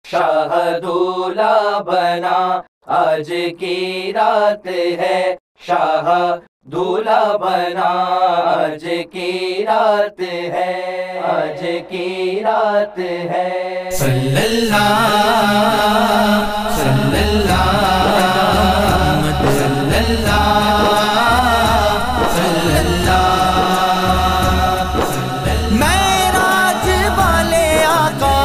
شاہ دولہ بنا آج کی رات ہے، شاہ دولہ بنا آج کی رات ہے، آج کی رات ہے۔ صلی اللہ صلی اللہ صلی اللہ صلی اللہ۔ معراج والے آقا،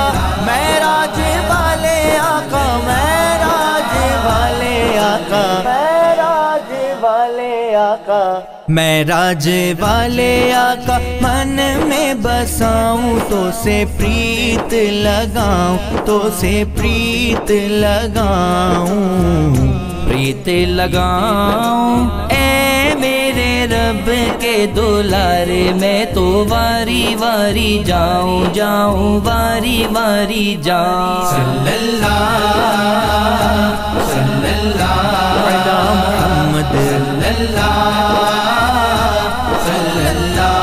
معراج والے آقا، معراج والے آقا، معراج والے آقا، معراج والے آقا، من میں بساؤں تو سے پریت لگاؤں، تو سے پریت لگاؤں، پریت لگاؤں اے میرے رب کے دولارے، میں تو واری واری جاؤں جاؤں، واری واری جاؤں۔ صلی اللہ صلی اللہ علی محمد، صلی اللہ صلی اللہ۔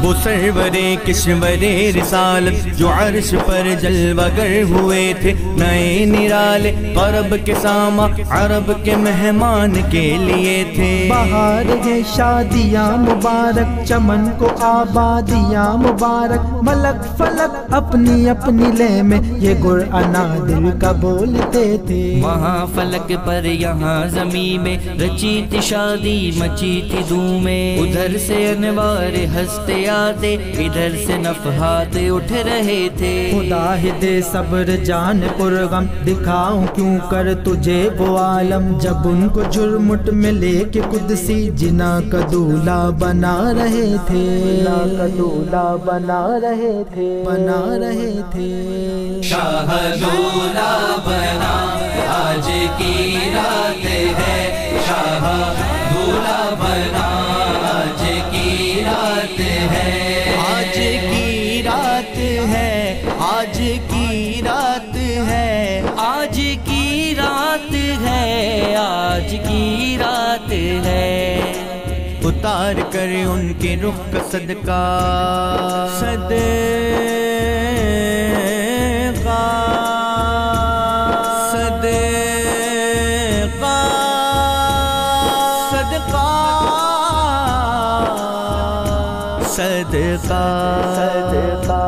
وہ سرور کشور رسالت جو عرش پر جلوہ گر ہوئے تھے، نئے نرالے عرب کے ساما عرب کے مہمان کے لیے تھے۔ بہار ہے شادیاں مبارک، چمن کو آبادیاں مبارک، ملک فلک اپنی اپنی لے میں یہ گرانا دل کا بولتے تھے۔ وہاں فلک پر یہاں زمین میں رچی تھی شادی، مچی تھی دھومیں، ادھر سے انوار ہنستے آتے، ادھر سے نفحات اٹھ رہے تھے۔ خدا ہی دے صبر جان پرغم، دکھاؤں کیوں کر تجھے وہ عالم، جب ان کو جرمٹ میں لے کے قدسی جنا کا دولہ بنا رہے تھے، جنا کا دولہ بنا رہے تھے، بنا رہے تھے۔ شاہ دولہ بنا آج کی رات ہے، شاہ دولہ بنا آج کی رات ہے، آج کی رات ہے، آج کی رات ہے، آج کی رات ہے، آج کی رات ہے۔ اتار کر ان کے رخ کا صدقہ، صدقہ صدقہ صدقہ صدقہ صدقہ،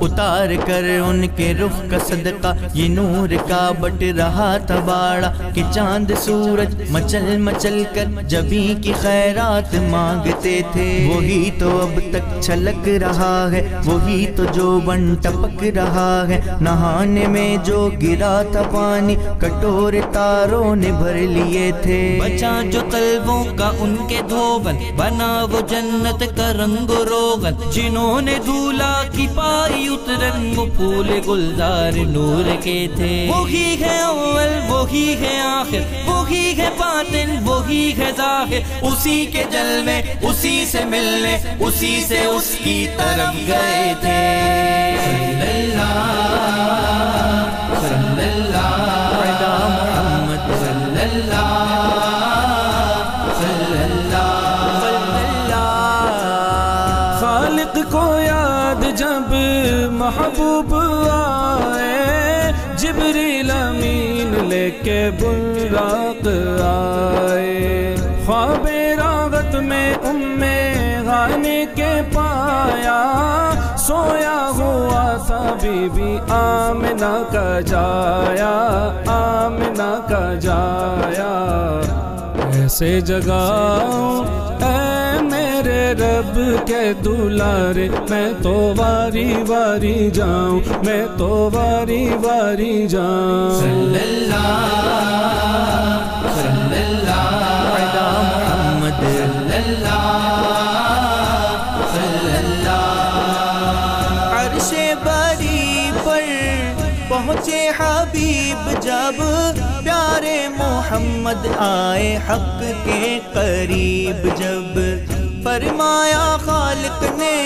اتار کر ان کے رخ کا صدقہ، یہ نور کا بٹ رہا تھا باڑا کہ چاند سورج مچل مچل کر جبیں کی خیرات مانگتے تھے۔ وہی تو اب تک چھلک رہا ہے، وہی تو جو بن ٹپک رہا ہے، نہانے میں جو گرا تھا پانی کٹورے تاروں نے بھر لیے تھے۔ بچا جو قلبوں کا ان کے دھوبن، بنا وہ جنت کا رنگ و روغن، جنہوں نے دھولا کی پائی اترن، وہ پھول گلزار نور کے تھے۔ وہی ہے اول، وہی ہے آخر، وہی ہے باطن، وہی ہے ظاہر، اسی کے جلوے اسی سے ملنے، اسی سے اس کی طرف گئے تھے۔ صلی اللہ صلی اللہ علی محمد، صلی اللہ صلی اللہ۔ خالق کو یاد جب محبوب آئے، جبریل امین لے کے براق آئے، خواب راغت میں غانی کے پایا، سویا ہوا تھا بی بی آمنہ کا جایا، آمنہ کا جایا۔ ایسے جگاؤں اے میرے رب کے دولارے، میں تو واری واری جاؤں، میں تو واری واری جاؤں۔ صلی اللہ صلی اللہ علی محمد، صلی اللہ صلی اللہ۔ عرش بری پر پہنچے حبیب جب، پیارے محمد آئے حق کے قریب جب، فرمایا خالق نے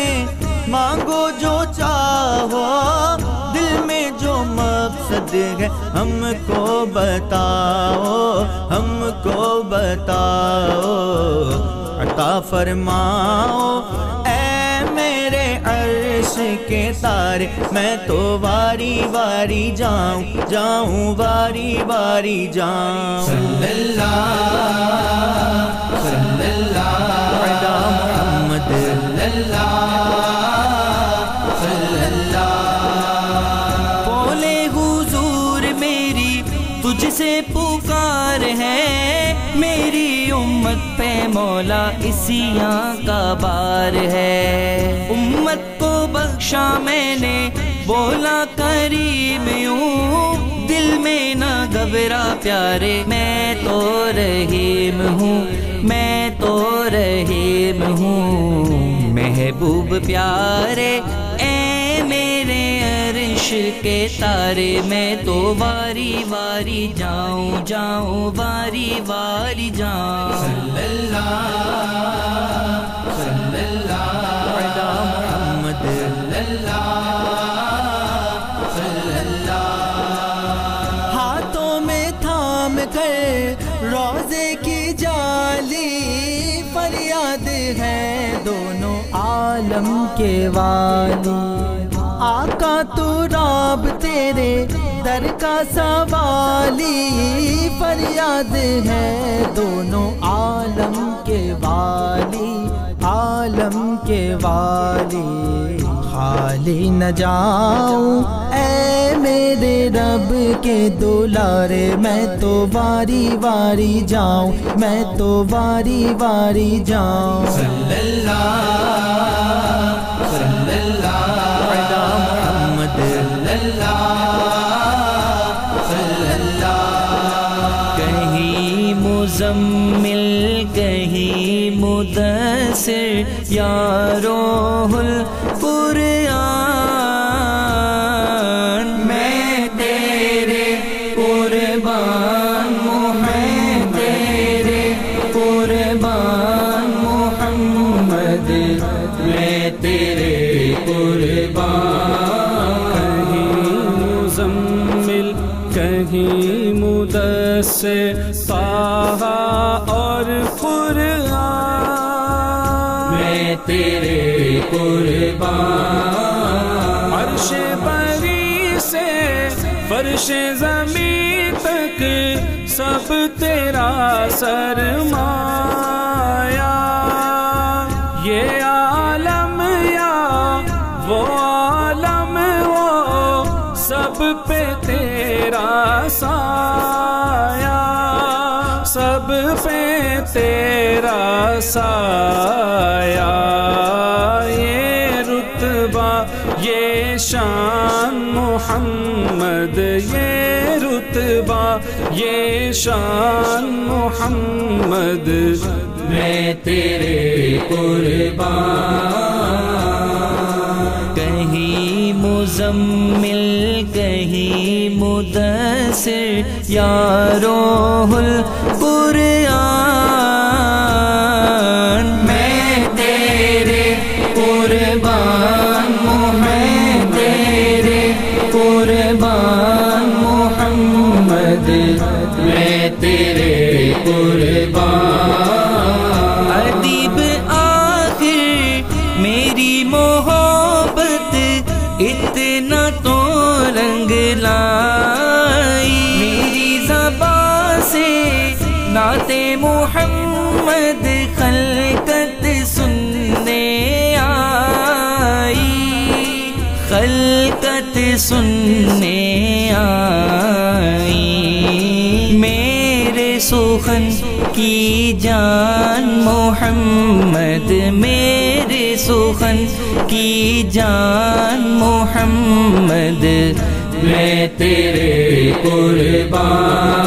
مانگو جو چاہو، دل میں جو مقصد ہے ہم کو بتاؤ، ہم کو بتاؤ، عطا فرماؤ اے میرے عرش کے تارے میں تو واری واری جاؤں جاؤں واری واری جاؤں صلی اللہ صلی اللہ علی محمد صلی اللہ صلی اللہ بولے حضور میری تجھ سے پکار ہے میری امت پہ مولا اسیاں کا بار ہے امت کو بخشا میں نے بولا کریم ہوں دل میں نہ گھبرا پیارے میں تو رحیم ہوں میں تو رحیم ہوں محبوب پیارے اے میرے عرش کے تارے میں تو واری واری جاؤں جاؤں واری واری جاؤں صلی اللہ صلی اللہ علی محمد صلی اللہ صلی اللہ ہاتھوں میں تھام کر روزے کی جالی فریاد ہے دونوں عالم کے والی آقا تو رب تیرے در کا سوالی فریاد ہے دونوں عالم کے والی عالم کے والی خالی نہ جاؤں اے میرے رب کے دلارے میں تو واری واری جاؤں میں تو واری واری جاؤں صلی اللہ صلی اللہ علی محمد صلی اللہ صلی اللہ کہیں مزمل کہیں مدثر یا روح القرآن میں تیرے قربان میں تیرے قربان محمد میں تیرے قربان مزمل کہیں مدثر طہ اور قرآن میں تیرے قربان عرش بری سے فرش زمین تک سب تیرا سرمایہ یہ عالم یا وہ عالم وہ سب پہ تیرا سایہ سب پہ تیرا سایہ یہ رتبہ یہ شان محمد یہ رتبہ یہ شان محمد میں تیرے قربان کہیں مزمل کہیں مدثر یا روح القرآن میں تیرے قربان میں تیرے قربان محمد میں تیرے قربان ادیب آخر میری محبت اتنا تو رنگ لائی میری زبان سے نعت محمد خلقت سننے آئی خلقت سننے آئی میرے سخن کی جان محمد میرے سخن کی جان محمد میں تیرے قربان